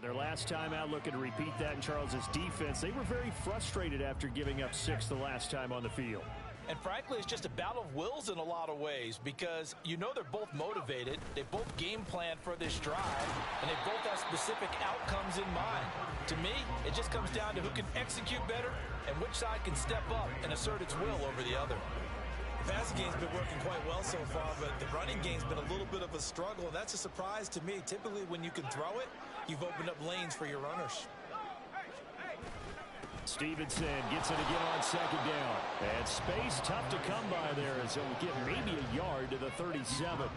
Their last time out looking to repeat that in Charles's defense. They were very frustrated after giving up 6 the last time on the field. And frankly, it's just a battle of wills in a lot of ways because you know they're both motivated. They both game plan for this drive, and they both have specific outcomes in mind. To me, it just comes down to who can execute better and which side can step up and assert its will over the other. The passing game's been working quite well so far, but the running game's been a little bit of a struggle, and that's a surprise to me. Typically, when you can throw it, you've opened up lanes for your runners. Stevenson gets it again on second down. And space tough to come by there as he'll get maybe a yard to the 37.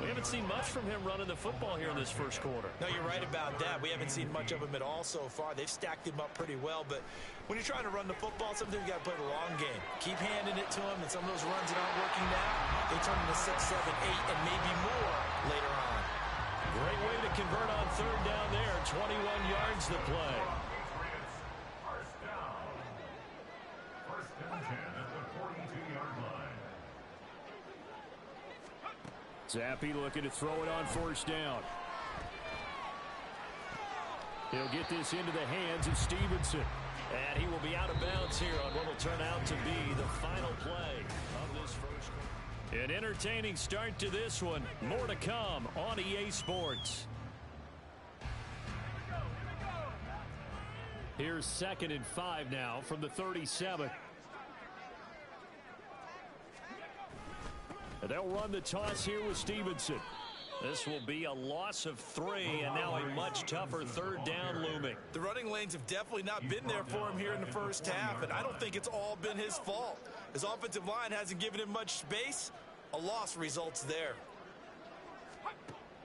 We haven't seen much from him running the football here in this first quarter. No, you're right about that. We haven't seen much of him at all so far. They've stacked him up pretty well, but when you're trying to run the football, sometimes you got to play the long game. Keep handing it to him, and some of those runs that aren't working now, they turn into 6, 7, 8, and maybe more later on. Great way to convert on third down there. 21 yards to play. First down 10 at the 42-yard line. Zappi looking to throw it on first down. He'll get this into the hands of Stevenson. And he will be out of bounds here on what will turn out to be the final play of this first quarter. An entertaining start to this one. More to come on EA Sports. Here's 2nd and 5 now from the 37. And they'll run the toss here with Stevenson. This will be a loss of 3, and now a much tougher third down looming. The running lanes have definitely not been there for him here in the first half, and I don't think it's all been his fault. His offensive line hasn't given him much space. A loss results there.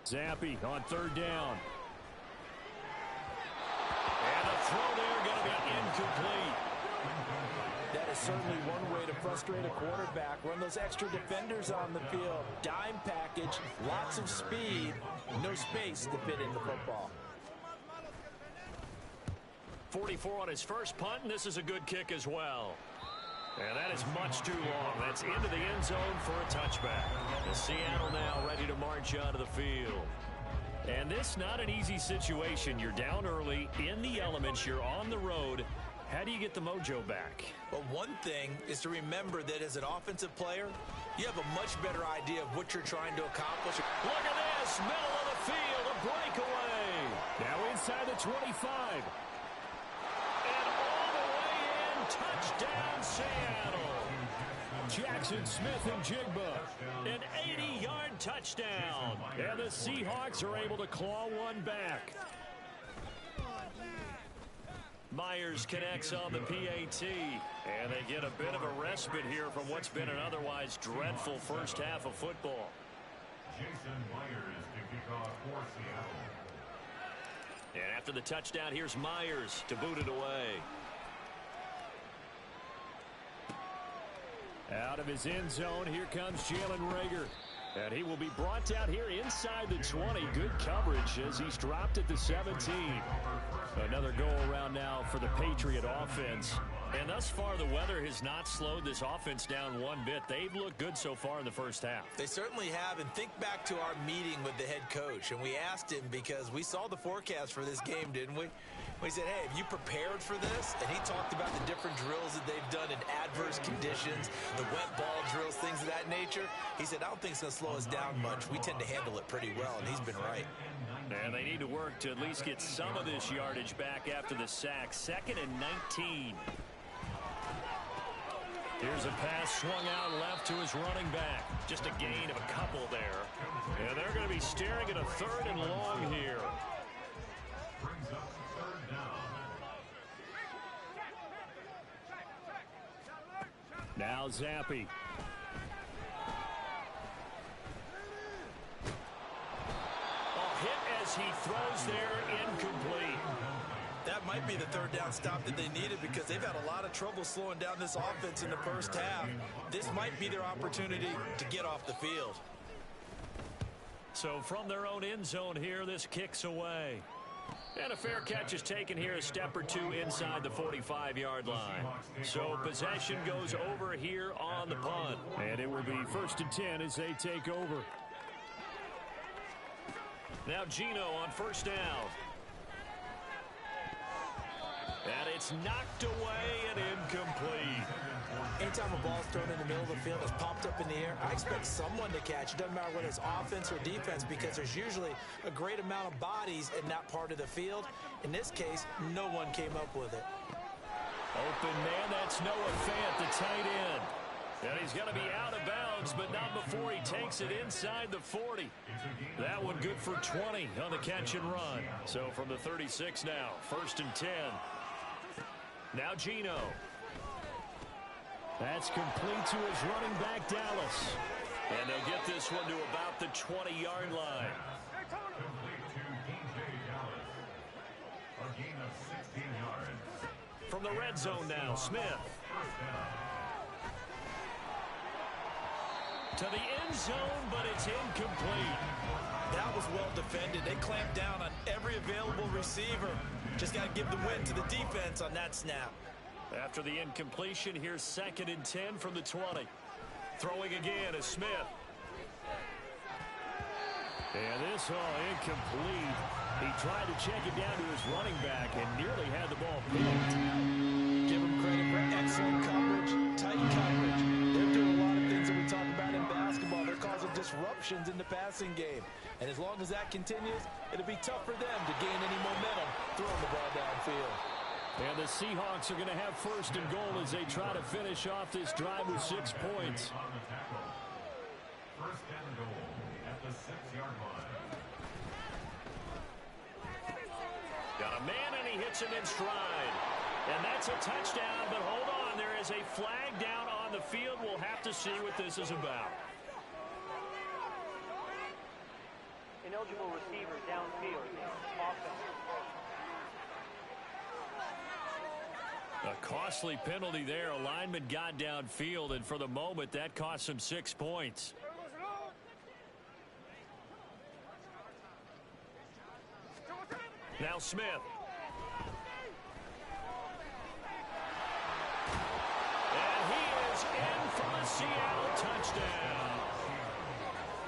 Zappi on third down. And the throw there going to be incomplete. That is certainly one way to frustrate a quarterback. Run those extra defenders on the field. Dime package, lots of speed, no space to fit in the football. 44 on his first punt, and this is a good kick as well. And that is much too long. That's into the end zone for a touchback. The Seattle now ready to march onto the field. And this not an easy situation. You're down early, in the elements, you're on the road. How do you get the mojo back? Well, one thing is to remember that as an offensive player, you have a much better idea of what you're trying to accomplish. Look at this, middle of the field, a breakaway. Now inside the 25. And all the way in, touchdown Seattle. Jackson Smith-Njigba, an 80-yard touchdown. And the Seahawks are able to claw one back. Myers connects on the PAT, and they get a bit of a respite here from what's been an otherwise dreadful first half of football. Jason Myers to kick off for Seattle. And after the touchdown, here's Myers to boot it away. Out of his end zone, here comes Jalen Reagor. And he will be brought down here inside the 20. Good coverage as he's dropped at the 17. Another go-around now for the Patriot offense. And thus far, the weather has not slowed this offense down one bit. They've looked good so far in the first half. They certainly have, and think back to our meeting with the head coach, and we asked him because we saw the forecast for this game, didn't we? We said, hey, have you prepared for this? And he talked about the different drills that they've done in adverse conditions, the wet ball drills, things of that nature. He said, I don't think it's going to slow us down much. We tend to handle it pretty well, and he's been right. And they need to work to at least get some of this yardage back after the sack. 2nd and 19. Here's a pass swung out left to his running back. Just a gain of a couple there. And they're going to be staring at a 3rd and long here. Brings up 3rd down. Now Zappi. Hit as he throws there, incomplete. That might be the 3rd down stop that they needed because they've had a lot of trouble slowing down this offense in the first half. This might be their opportunity to get off the field. So from their own end zone here, this kicks away. And a fair catch is taken here a step or two inside the 45-yard line. So possession goes over here on the punt. And it will be 1st and 10 as they take over. Now Gino on first down. And it's knocked away and incomplete. Anytime a ball's thrown in the middle of the field, it's popped up in the air, I expect someone to catch. It doesn't matter whether it's offense or defense, because there's usually a great amount of bodies in that part of the field. In this case, no one came up with it. Open man, that's Noah Fant, the tight end. And he's going to be out of bounds, but not before he takes it inside the 40. That one good for 20 on the catch and run. So from the 36 now, 1st and 10. Now Gino. That's complete to his running back, Dallas. And they'll get this one to about the 20-yard line. Complete to DJ Dallas. A gain of 16 yards. From the red zone now, Smith. First down. To the end zone, but it's incomplete. That was well defended. They clamped down on every available receiver. Just got to give the win to the defense on that snap. After the incompletion, here's 2nd and 10 from the 20. Throwing again is Smith. And this all incomplete. He tried to check it down to his running back and nearly had the ball picked. Give them credit for excellent coverage, tight coverage. They're doing a lot of things that we talk about in basketball. They're causing disruptions in the passing game. And as long as that continues, it'll be tough for them to gain any momentum throwing the ball downfield. And the Seahawks are going to have 1st and goal as they try to finish off this drive with 6 points. On the tackle. First and goal at the 6-yard line. Got a man, and he hits him in stride. And that's a touchdown, but hold on. There is a flag down on the field. We'll have to see what this is about. Ineligible receiver downfield. Offense. A costly penalty there. A lineman got downfield, and for the moment, that cost him 6 points. Now Smith. And he is in for the Seattle touchdown.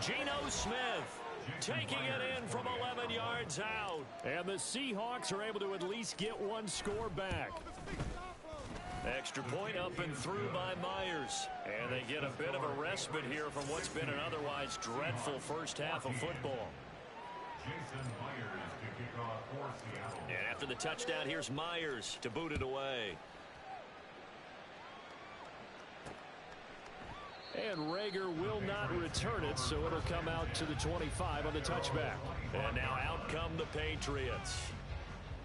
Geno Smith taking it in from 11 yards out. And the Seahawks are able to at least get one score back. Extra point up and through by Myers. And they get a bit of a respite here from what's been an otherwise dreadful first half of football. Jason Myers to kick off for Seattle. And after the touchdown, here's Myers to boot it away. And Rager will not return it, so it'll come out to the 25 on the touchback. And now out come the Patriots.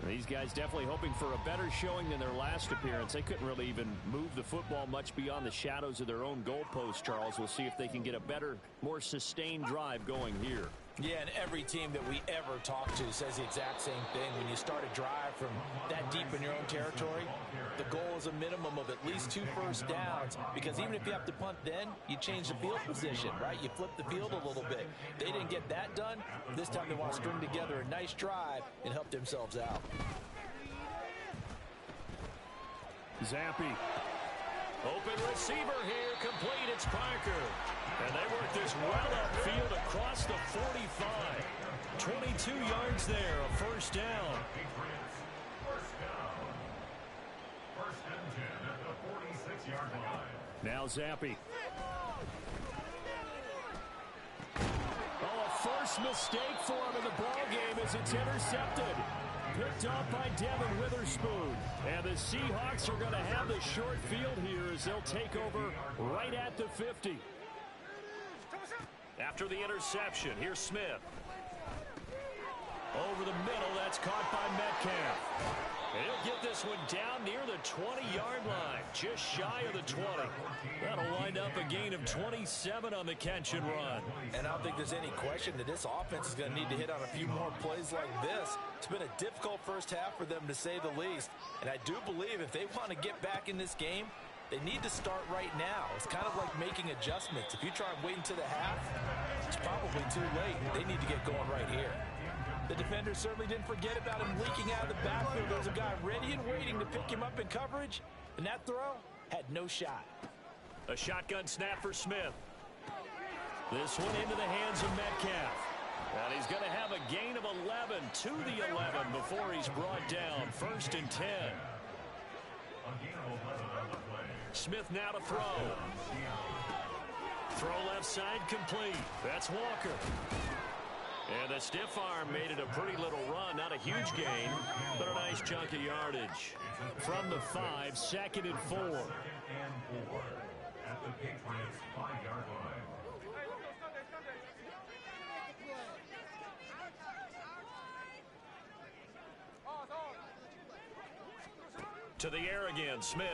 These guys definitely hoping for a better showing than their last appearance. They couldn't really even move the football much beyond the shadows of their own goalpost, Charles. We'll see if they can get a better, more sustained drive going here. Yeah, and every team that we ever talk to says the exact same thing. When you start a drive from that deep in your own territory, the goal is a minimum of at least 2 first downs, because even if you have to punt then, you change the field position, right? You flip the field a little bit. They didn't get that done. This time they want to string together a nice drive and help themselves out. Zappy. Open receiver here, complete. It's Parker. And they work this well upfield across the 45. 22 yards there, a first down. Patriots, first down. First and 10 at the 46-yard line. Now Zappy. Oh, a first mistake for him in the ball game as it's intercepted. Picked off by Devin Witherspoon. And the Seahawks are going to have the short field here as they'll take over right at the 50. After the interception, here's Smith. Over the middle, that's caught by Metcalf. And he'll get this one down near the 20-yard line, just shy of the 20. That'll wind up a gain of 27 on the catch and run. And I don't think there's any question that this offense is going to need to hit on a few more plays like this. It's been a difficult first half for them, to say the least. And I do believe if they want to get back in this game, they need to start right now. It's kind of like making adjustments. If you try and wait until the half, it's probably too late. They need to get going right here. The defender certainly didn't forget about him leaking out of the backfield. There was a guy ready and waiting to pick him up in coverage, and that throw had no shot. A shotgun snap for Smith. This one into the hands of Metcalf. And he's going to have a gain of 11 to the 11 before he's brought down. 1st and 10. Smith now to throw. Throw left side complete. That's Walker. And the stiff arm made it a pretty little run. Not a huge gain, but a nice chunk of yardage. From the 5, 2nd and 4. At the Patriots' 5-yard line. To the air again, Smith.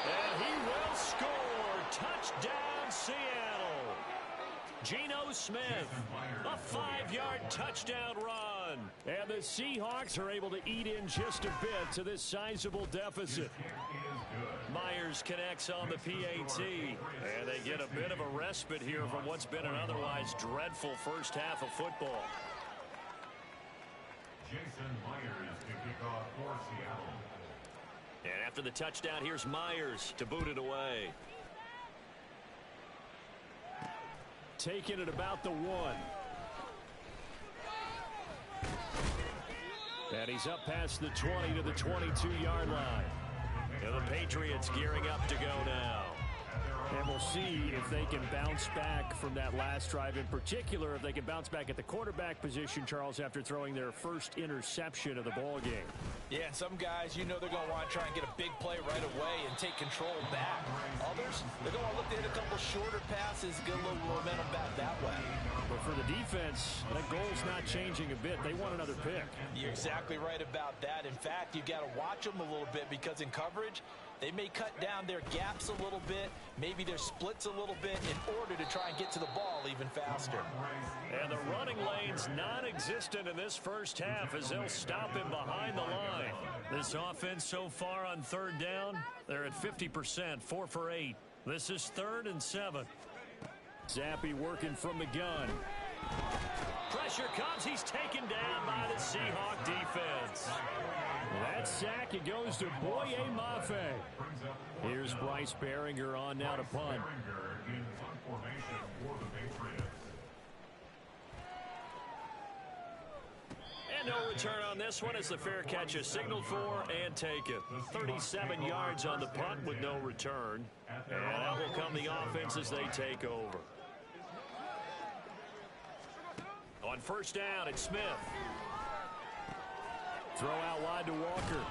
And he will score. Touchdown, Seattle. Geno Smith, a 5-yard touchdown run. And the Seahawks are able to eat in just a bit to this sizable deficit. Myers connects on the PAT. And they get a bit of a respite here from what's been an otherwise dreadful first half of football. Jason Myers to kick off for Seattle. And after the touchdown, here's Myers to boot it away. Taking it about the 1. And he's up past the 20 to the 22-yard line. And the Patriots gearing up to go now. And we'll see if they can bounce back from that last drive. In particular, if they can bounce back at the quarterback position, Charles, after throwing their first interception of the ball game. Yeah, and some guys, you know they're going to want to try and get a big play right away and take control back. Others, they're going to look to hit a couple shorter passes, get a little momentum back that way. But for the defense, that goal's not changing a bit. They want another pick. You're exactly right about that. In fact, you've got to watch them a little bit because in coverage, they may cut down their gaps a little bit, maybe their splits a little bit in order to try and get to the ball even faster. And the running lane's non-existent in this first half as they'll stop him behind the line. This offense so far on 3rd down, they're at 50%, 4 for 8. This is 3rd and 7. Zappi working from the gun. Pressure comes. He's taken down by the Seahawk defense. That sack, it goes to Boye Mafe. Here's Bryce Behringer on now to punt. And no return on this one as the fair catch is signaled for and taken. 37 yards on the punt with no return. And out will come the offense as they take over. On 1st down, it's Smith. Throw out wide to Walker.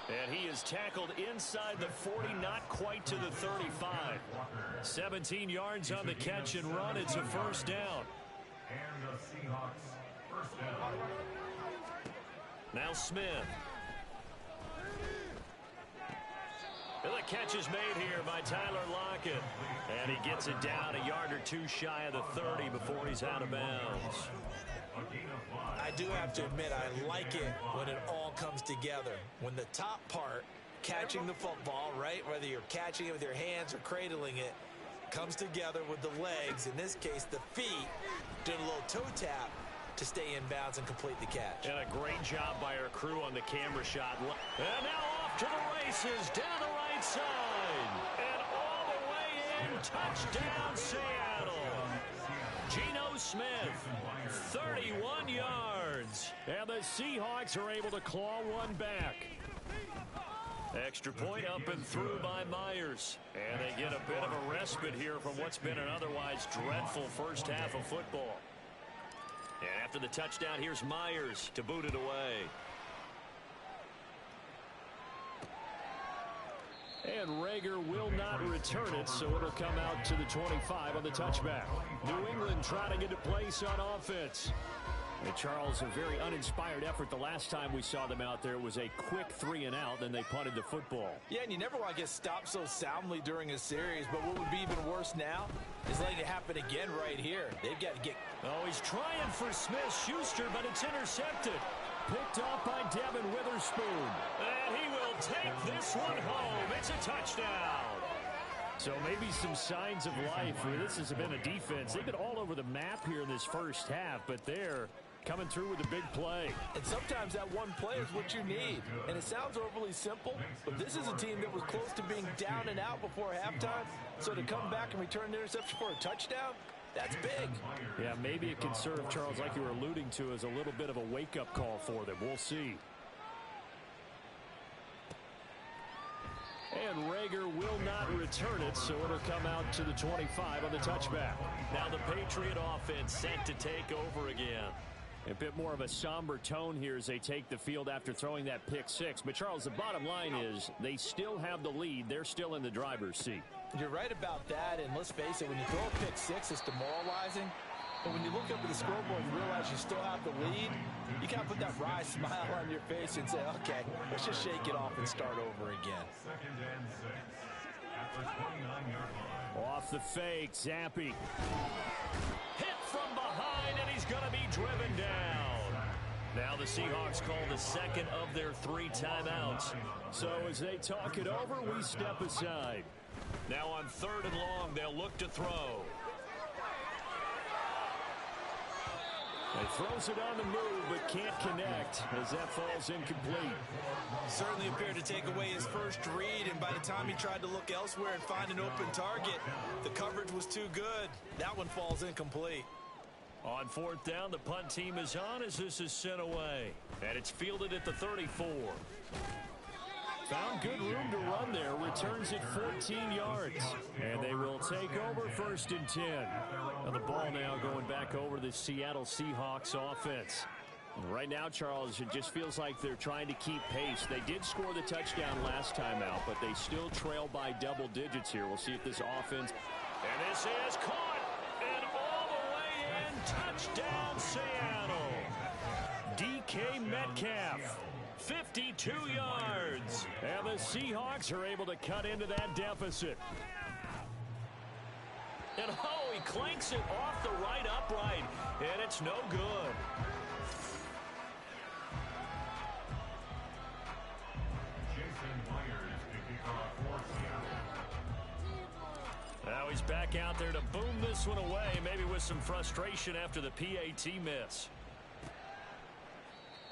And he is tackled inside the 40, not quite to the 35. 17 yards on the catch and run. It's a 1st down. And the Seahawks, 1st down. Now Smith. And the catch is made here by Tyler Lockett. And he gets it down a yard or 2 shy of the 30 before he's out of bounds. I do have to admit, I like it when it all comes together. When the top part, catching the football, right, whether you're catching it with your hands or cradling it, comes together with the legs, in this case the feet, doing a little toe tap to stay in bounds and complete the catch. And a great job by our crew on the camera shot. And now off to the races, down the right side. And all the way in, touchdown Seattle. Geno Smith, 31 yards. And the Seahawks are able to claw one back. Extra point up and through by Myers. And they get a bit of a respite here from what's been an otherwise dreadful first half of football. And after the touchdown, here's Myers to boot it away. And Rager will not return it, so it'll come out to the 25 on the touchback. New England trying to get a place on offense. And Charles, a very uninspired effort the last time we saw them out there. It was a quick 3 and out, then they punted the football. Yeah, and you never want to get stopped so soundly during a series, but what would be even worse now is letting it happen again right here. They've got to get... Oh, he's trying for Smith-Schuster, but it's intercepted. Picked off by Devin Witherspoon. And he will take this one home. It's a touchdown. So maybe some signs of life. This has been a defense. They've been all over the map here in this first half, but they're coming through with a big play. And sometimes that one play is what you need. And it sounds overly simple, but this is a team that was close to being down and out before halftime. So to come back and return an interception for a touchdown, That's big. Yeah, maybe it can serve, Charles, like you were alluding to, as a little bit of a wake-up call for them. We'll see. And Rager will not return it, so it'll come out to the 25 on the touchback. Now the Patriot offense set to take over again. A bit more of a somber tone here as they take the field after throwing that pick six. But, Charles, the bottom line is they still have the lead. They're still in the driver's seat. You're right about that, and let's face it, when you throw a pick six, it's demoralizing. But when you look up at the scoreboard and realize you still have the lead, you kind of put that wry smile on your face and say, okay, let's just shake it off and start over again. 2nd and 6 at the 29-yard line. Off the fake, Zappe. Hit from behind, and he's going to be driven down. Now the Seahawks call the second of their 3 timeouts. So as they talk it over, we step aside. Now on 3rd and long, they'll look to throw. He throws it on the move, but can't connect as that falls incomplete. Certainly appeared to take away his first read, and by the time he tried to look elsewhere and find an open target, the coverage was too good. That one falls incomplete. On 4th down, the punt team is on as this is sent away. And it's fielded at the 34. Found good room to run there. Returns it 14 yards. And they will take over 1st and 10. Now the ball now going back over the Seattle Seahawks offense. Right now, Charles, it just feels like they're trying to keep pace. They did score the touchdown last time out, but they still trail by double digits here. We'll see if this offense... And this is caught. And all the way in. Touchdown, Seattle. DK Metcalf. 52 yards. And the Seahawks are able to cut into that deficit. And oh, he clanks it off the right upright. And it's no good. Jason Myers picking off for Seattle. Now he's back out there to boom this one away, maybe with some frustration after the PAT miss.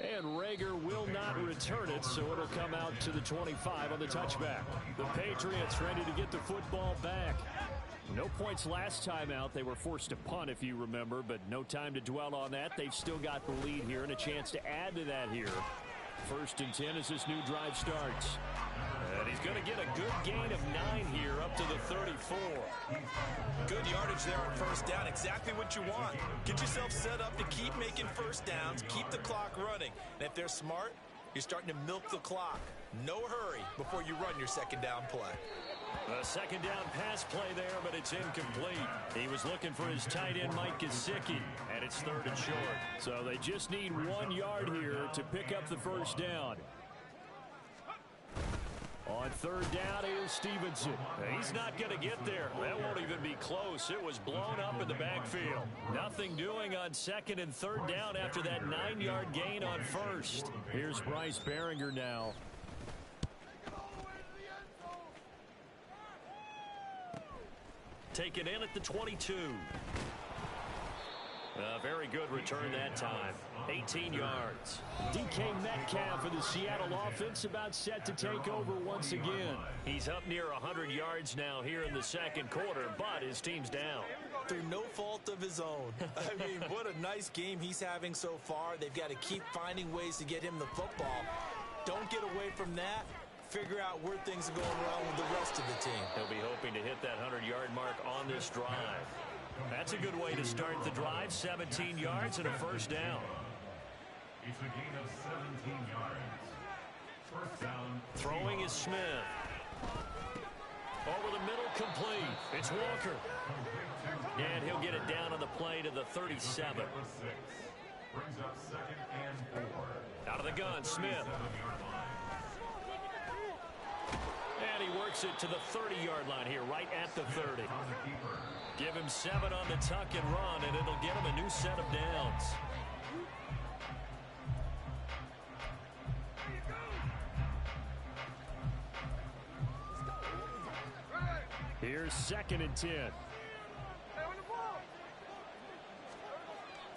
And Rager will not return it, so it'll come out to the 25 on the touchback. The Patriots ready to get the football back. No points last time out. They were forced to punt, if you remember, but no time to dwell on that. They've still got the lead here and a chance to add to that here. 1st and 10 as this new drive starts. And he's going to get a good gain of 9 here up to the 34. Good yardage there on 1st down. Exactly what you want. Get yourself set up to keep making 1st downs, keep the clock running. And if they're smart, you're starting to milk the clock. No hurry before you run your 2nd down play. A 2nd down pass play there, but it's incomplete. He was looking for his tight end, Mike Gesicki, and it's 3rd and short. So they just need 1 yard here to pick up the 1st down. On 3rd down is Stevenson. He's not going to get there. That won't even be close. It was blown up in the backfield. Nothing doing on 2nd and 3rd down after that 9-yard gain on 1st. Here's Bryce Behringer now. Taken in at the 22. A very good return that time. 18 yards. DK Metcalf for the Seattle offense about set to take over once again. He's up near 100 yards now here in the 2nd quarter, but his team's down. Through no fault of his own. I mean, what a nice game he's having so far. They've got to keep finding ways to get him the football. Don't get away from that. Figure out where things are going wrong with the rest of the team. He'll be hoping to hit that 100-yard mark on this drive. That's a good way to start the drive. 17 yards and a 1st down. It's a gain of 17 yards. 1st down. Throwing is Smith. Over the middle, complete. It's Walker. And he'll get it down on the play to the 37. Brings up 2nd and 4. Out of the gun, Smith. And he works it to the 30-yard line here, right at the 30. Give him 7 on the tuck and run, and it'll get him a new set of downs. Here's 2nd and 10.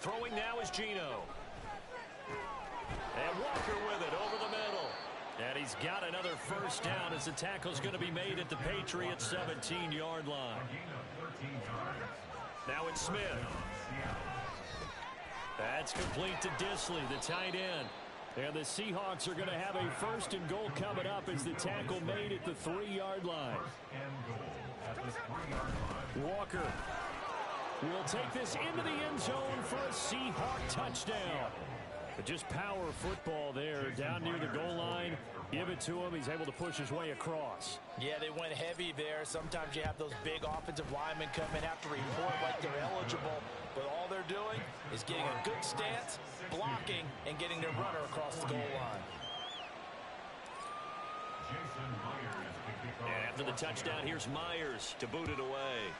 Throwing now is Geno. And Walker with it over the middle. And he's got another 1st down as the tackle's going to be made at the Patriots' 17-yard line. Now it's Smith. That's complete to Disley, the tight end. And the Seahawks are going to have a 1st and goal coming up as the tackle made at the 3-yard line. Walker will take this into the end zone for a Seahawk touchdown. But just power football there down near the goal line. Give it to him. He's able to push his way across. Yeah, they went heavy there. Sometimes you have those big offensive linemen come in, have to report like they're eligible. But all they're doing is getting a good stance, blocking, and getting their runner across the goal line. And after the touchdown, here's Myers to boot it away.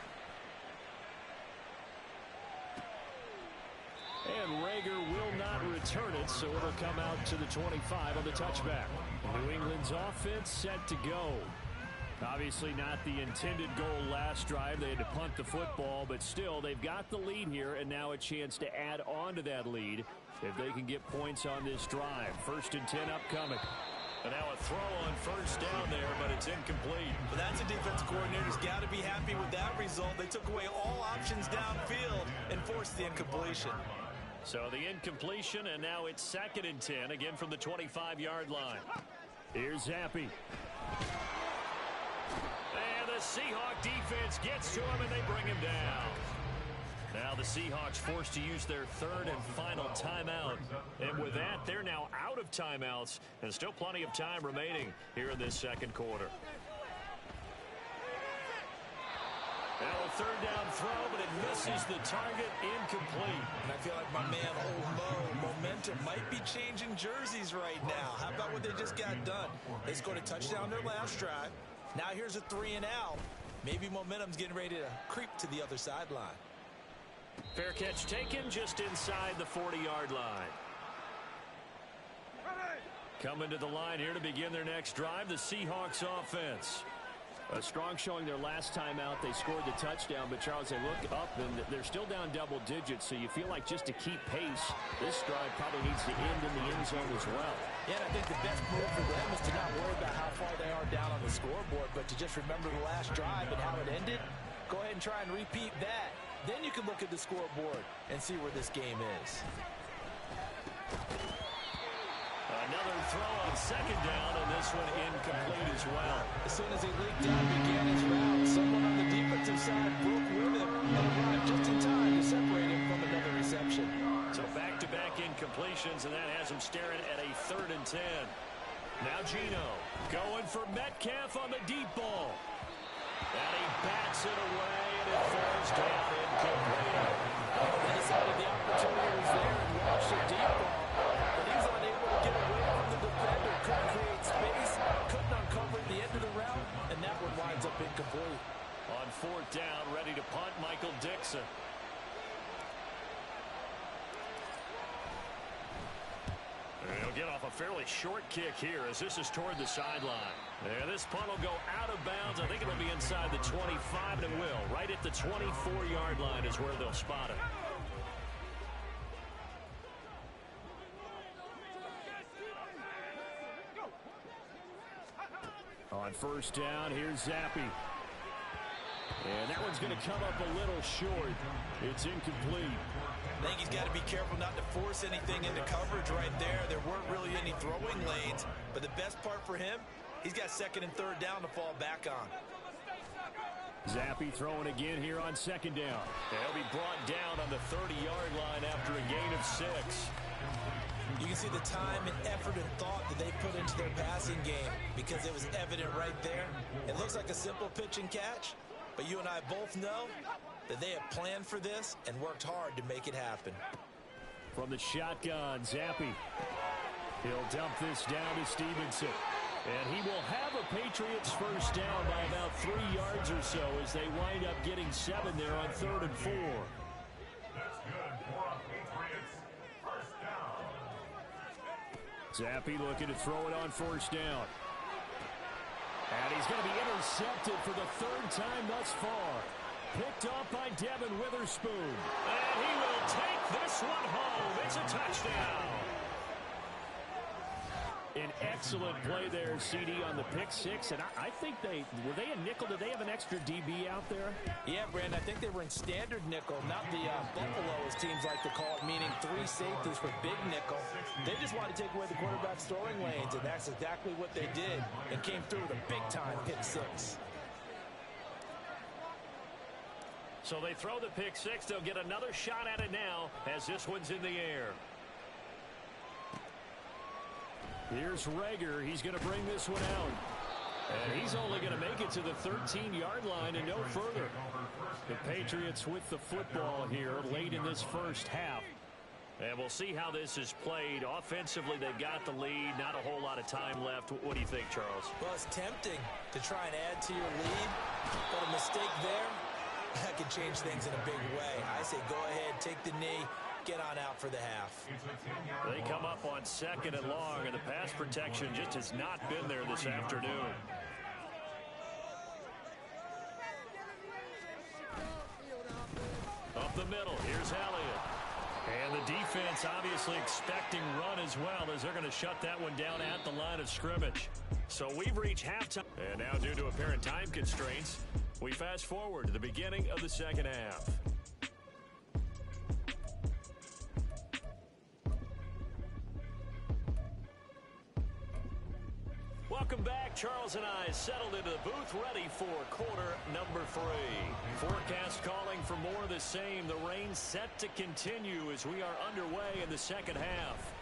And Rager will not return it, so it'll come out to the 25 on the touchback. New England's offense set to go. Obviously not the intended goal last drive. They had to punt the football, but still they've got the lead here, and now a chance to add on to that lead if they can get points on this drive. 1st and 10 upcoming. And now a throw on 1st down there, but it's incomplete. But that's a defense coordinator's got to be happy with that result. They took away all options downfield and forced the incompletion. So the incompletion, and now it's 2nd and 10, again from the 25-yard line. Here's Zappi. And the Seahawk defense gets to him, and they bring him down. Now the Seahawks forced to use their 3rd and final timeout. And with that, they're now out of timeouts, and still plenty of time remaining here in this 2nd quarter. Now a 3rd down throw, but it misses the target, incomplete. And I feel like my man Old Mo, momentum might be changing jerseys right now. How about what they just got done? They scored a touchdown their last drive. Now here's a 3 and out. Maybe momentum's getting ready to creep to the other sideline. Fair catch taken just inside the 40-yard line. Coming to the line here to begin their next drive, the Seahawks offense. A strong showing their last time out. They scored the touchdown, but Charles, they look up and they're still down double digits, so you feel like just to keep pace, this drive probably needs to end in the end zone as well. Yeah, and I think the best move for them is to not worry about how far they are down on the scoreboard, but to just remember the last drive and how it ended. Go ahead and try and repeat that. Then you can look at the scoreboard and see where this game is. Another throw on 2nd down, and this one incomplete as well. As soon as he leaked out and began his route, someone on the defensive side broke with him and arrived just in time to separate him from another reception. So back-to-back incompletions, and that has him staring at a 3rd and 10. Now Gino going for Metcalf on the deep ball. And he bats it away, and it falls down incomplete. They decided the opportunity was there and launched a deep ball, but he was unable to get away from the defender. Couldn't create space, couldn't uncover the end of the route, and that one winds up incomplete. On 4th down, ready to punt, Michael Dixon. And he'll get off a fairly short kick here as this is toward the sideline. And this punt will go out of bounds. I think it'll be inside the 25, and it will. Right at the 24-yard line is where they'll spot it. On 1st down, here's Zappi. And that one's going to come up a little short. It's incomplete. I think he's got to be careful not to force anything into coverage right there. There weren't really any throwing lanes, but the best part for him, he's got 2nd and 3rd down to fall back on. Zappi throwing again here on 2nd down. He'll be brought down on the 30-yard line after a gain of 6. You can see the time and effort and thought that they put into their passing game because it was evident right there. It looks like a simple pitch and catch, but you and I both know that they have planned for this and worked hard to make it happen. From the shotgun, Zappi. He'll dump this down to Stevenson. And he will have a Patriots 1st down by about 3 yards or so as they wind up getting 7 there on 3rd and 4. That's good for a Patriots 1st down. Zappi looking to throw it on 1st down. And he's going to be intercepted for the 3rd time thus far. Picked off by Devin Witherspoon. And he will take this one home. It's a touchdown. An excellent play there, CD, on the pick six. And I think were they a nickel? Did they have an extra DB out there? Yeah, Brandon, I think they were in standard nickel, not the Buffalo, as teams like to call it, meaning 3 safeties for big nickel. They just wanted to take away the quarterback's throwing lanes, and that's exactly what they did, and came through with a big-time pick six. So they throw the pick six. They'll get another shot at it now as this one's in the air. Here's Rager. He's going to bring this one out. And he's only going to make it to the 13-yard line and no further. The Patriots with the football here late in this first half. And we'll see how this is played. Offensively, they've got the lead. Not a whole lot of time left. What do you think, Charles? Well, it's tempting to try and add to your lead, but a mistake there, that could change things in a big way. I say go ahead, take the knee, get on out for the half. They come up on 2nd and long, and the pass protection just has not been there this afternoon. Up the middle, here's Elliott. And the defense obviously expecting run as well, as they're going to shut that one down at the line of scrimmage. So we've reached halftime. And now, due to apparent time constraints, we fast forward to the beginning of the second half. Welcome back. Charles and I settled into the booth, ready for quarter number 3. Forecast calling for more of the same. The rain set to continue as we are underway in the second half.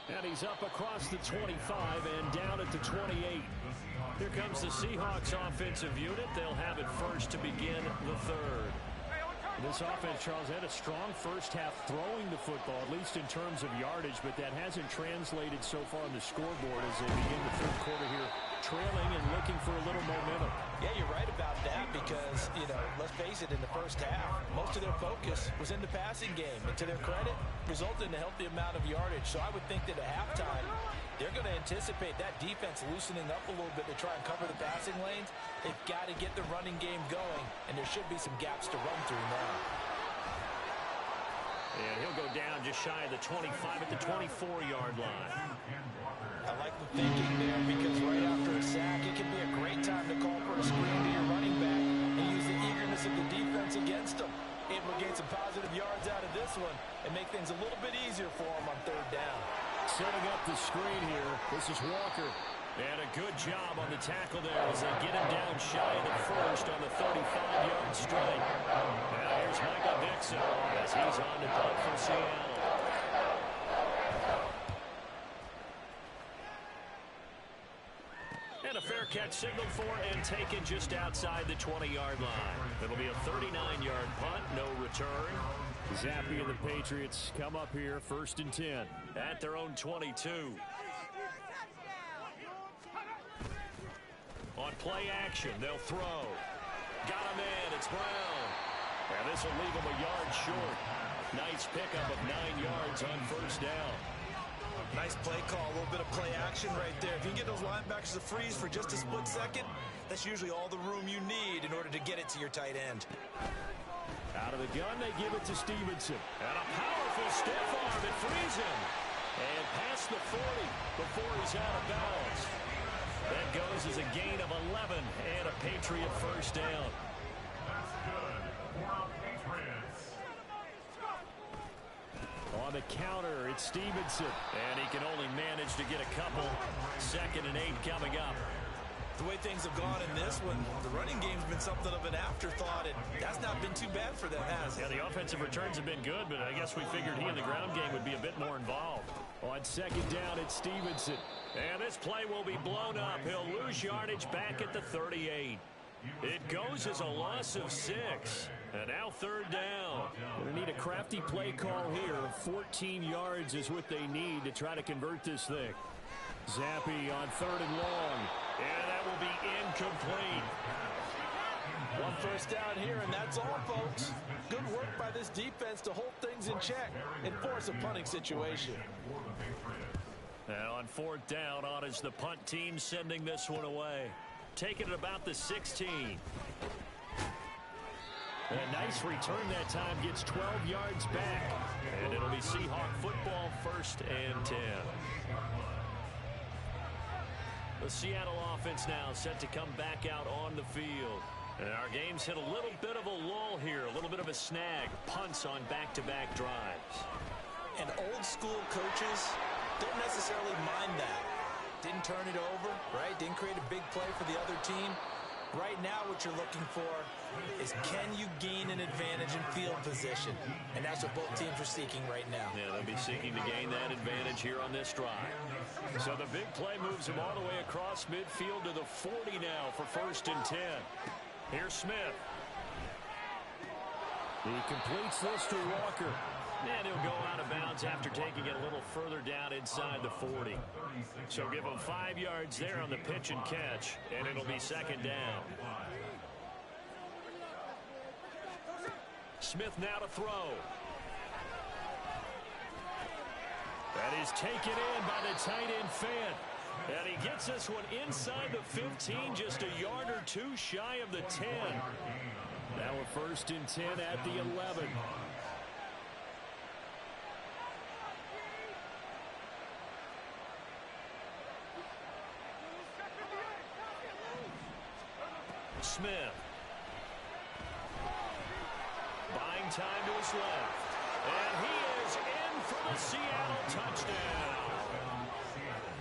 And he's up across the 25 and down at the 28. Here comes the Seahawks offensive unit. They'll have it first to begin the third. This offense, Charles, had a strong first half throwing the football, at least in terms of yardage, but that hasn't translated so far on the scoreboard as they begin the third quarter here, trailing and looking for a little momentum. Yeah, you're right about that because, let's face it, in the first half, most of their focus was in the passing game. And to their credit, resulted in a healthy amount of yardage. So I would think that at halftime, they're going to anticipate that defense loosening up a little bit to try and cover the passing lanes. They've got to get the running game going, and there should be some gaps to run through now. And he'll go down just shy of the 25 at the 24-yard line. I like the thinking there because right after a sack, it can be a great time to call for a screen to your running back and use the eagerness of the defense against them. Able to gain some positive yards out of this one and make things a little bit easier for them on third down. Setting up the screen here. This is Walker. And a good job on the tackle there as they get him down shy of the first on the 35-yard strike. Now here's Micah Dixon as he's on to punt for Seattle. And a fair catch signaled for and taken just outside the 20-yard line. It'll be a 39-yard punt, no return. Zappe and the Patriots come up here, 1st and 10 at their own 22. On play action, they'll throw. Got him in, it's Brown. And this will leave him a yard short. Nice pickup of 9 yards on first down. Nice play call, a little bit of play action right there. If you can get those linebackers to freeze for just a split second, that's usually all the room you need in order to get it to your tight end. Out of the gun, they give it to Stevenson. And a powerful stiff arm that frees him. And past the 40 before he's out of bounds. That goes as a gain of 11 and a Patriot first down. That's good for Patriots. On the counter, it's Stevenson. And he can only manage to get a couple. 2nd and 8 coming up. The way things have gone in this one, the running game's been something of an afterthought, and that's not been too bad for them, has it? Yeah, the offensive returns have been good, but I guess we figured he in the ground game would be a bit more involved. On 2nd down, it's Stevenson. And this play will be blown up. He'll lose yardage back at the 38. It goes as a loss of 6. And now 3rd down. Going to need a crafty play call here. 14 yards is what they need to try to convert this thing. Zappe on 3rd and long. And that will be incomplete. One first down here, and that's all, folks. Good work by this defense to hold things in check and force a punting situation. And on 4th down, on is the punt team sending this one away. Taking it about the 16. And a nice return that time, gets 12 yards back. And it'll be Seahawk football, 1st and 10. The Seattle offense now set to come back out on the field. And our game's hit a little bit of a lull here, a little bit of a snag. Punts on back-to-back drives. And old school coaches don't necessarily mind that. Didn't turn it over, right? Didn't create a big play for the other team. Right now what you're looking for is, can you gain an advantage in field position? And that's what both teams are seeking right now. Yeah, they'll be seeking to gain that advantage here on this drive. So the big play moves him all the way across midfield to the 40 now for 1st and 10. Here's Smith. He completes this to Walker. And he'll go out of bounds after taking it a little further down inside the 40. So give him 5 yards there on the pitch and catch, and it'll be 2nd down. Smith now to throw. That is taken in by the tight end Fant. And he gets this one inside the 15, just a yard or two shy of the 10. Now a 1st and 10 at the 11. Smith. Buying time to his left. And he is in for the Seattle touchdown.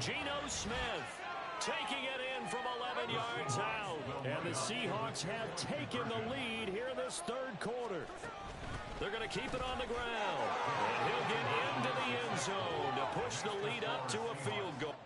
Geno Smith taking it in from 11 yards out. And the Seahawks have taken the lead here in this 3rd quarter. They're going to keep it on the ground. And he'll get into the end zone to push the lead up to a field goal.